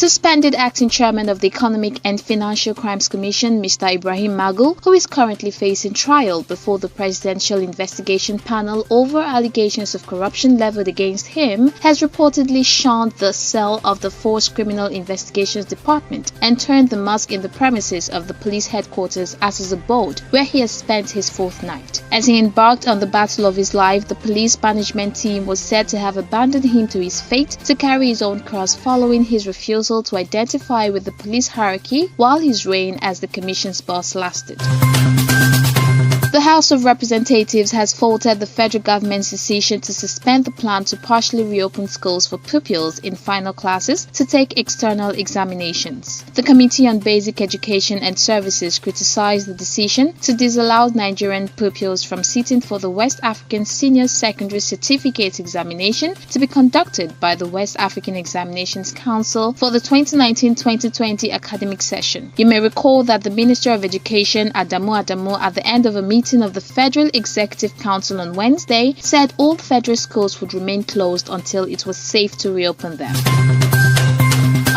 Suspended acting chairman of the Economic and Financial Crimes Commission, Mr. Ibrahim Magu, who is currently facing trial before the Presidential Investigation Panel over allegations of corruption leveled against him, has reportedly shunned the cell of the Force Criminal Investigations Department and turned the mosque in the premises of the police headquarters as his abode, where he has spent his fourth night. As he embarked on the battle of his life, the police management team was said to have abandoned him to his fate to carry his own cross following his refusal to identify with the police hierarchy while his reign as the commission's boss lasted. The House of Representatives has faulted the federal government's decision to suspend the plan to partially reopen schools for pupils in final classes to take external examinations. The Committee on Basic Education and Services criticized the decision to disallow Nigerian pupils from sitting for the West African Senior Secondary Certificate examination to be conducted by the West African Examinations Council for the 2019-2020 academic session. You may recall that the Minister of Education, Adamu, at the end of a meeting of the Federal Executive Council on Wednesday, said all federal schools would remain closed until it was safe to reopen them.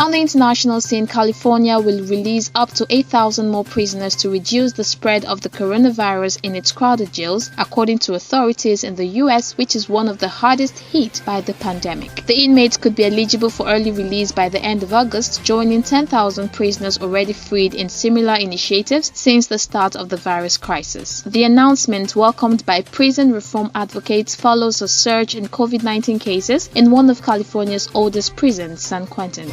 On the international scene, California will release up to 8,000 more prisoners to reduce the spread of the coronavirus in its crowded jails, according to authorities in the U.S., which is one of the hardest hit by the pandemic. The inmates could be eligible for early release by the end of August, joining 10,000 prisoners already freed in similar initiatives since the start of the virus crisis. The announcement, welcomed by prison reform advocates, follows a surge in COVID-19 cases in one of California's oldest prisons, San Quentin.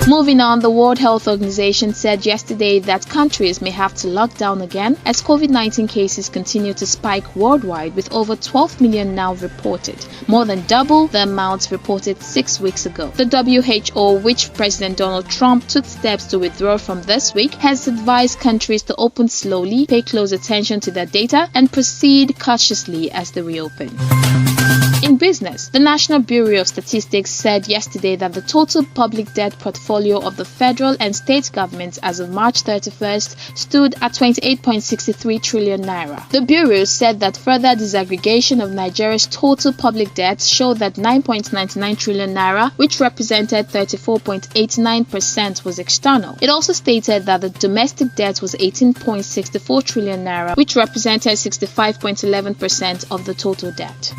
Moving on, the World Health Organization said yesterday that countries may have to lock down again as COVID-19 cases continue to spike worldwide, with over 12 million now reported, more than double the amount reported 6 weeks ago. The WHO, which President Donald Trump took steps to withdraw from this week, has advised countries to open slowly, pay close attention to their data, and proceed cautiously as they reopen. In business, the National Bureau of Statistics said yesterday that the total public debt portfolio of the federal and state governments as of March 31st stood at 28.63 trillion naira. The Bureau said that further disaggregation of Nigeria's total public debt showed that 9.99 trillion naira, which represented 34.89%, was external. It also stated that the domestic debt was 18.64 trillion naira, which represented 65.11% of the total debt.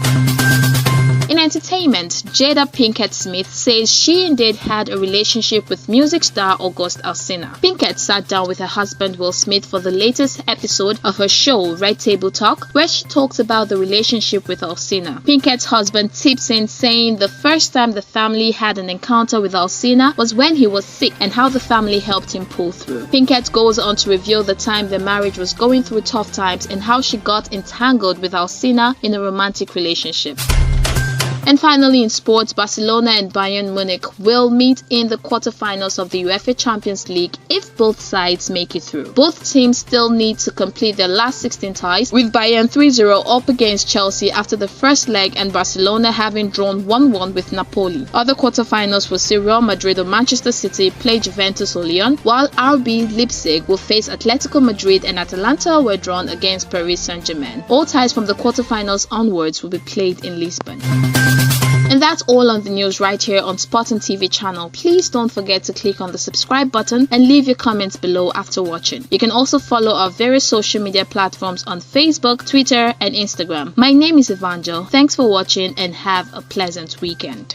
In entertainment, Jada Pinkett Smith says she indeed had a relationship with music star August Alsina. Pinkett sat down with her husband Will Smith for the latest episode of her show Red Table Talk, where she talks about the relationship with Alsina. Pinkett's husband tips in, saying the first time the family had an encounter with Alsina was when he was sick and how the family helped him pull through. Pinkett goes on to reveal the time their marriage was going through tough times and how she got entangled with Alsina in a romantic relationship. And finally, in sports, Barcelona and Bayern Munich will meet in the quarterfinals of the UEFA Champions League if both sides make it through. Both teams still need to complete their last 16 ties, with Bayern 3-0 up against Chelsea after the first leg and Barcelona having drawn 1-1 with Napoli. Other quarterfinals will see Real Madrid or Manchester City play Juventus or Lyon, while RB Leipzig will face Atletico Madrid and Atalanta were drawn against Paris Saint-Germain. All ties from the quarterfinals onwards will be played in Lisbon. And that's all on the news right here on Spartan TV channel. Please don't forget to click on the subscribe button and leave your comments below after watching. You can also follow our various social media platforms on Facebook, Twitter, and Instagram. My name is Evangel. Thanks for watching and have a pleasant weekend.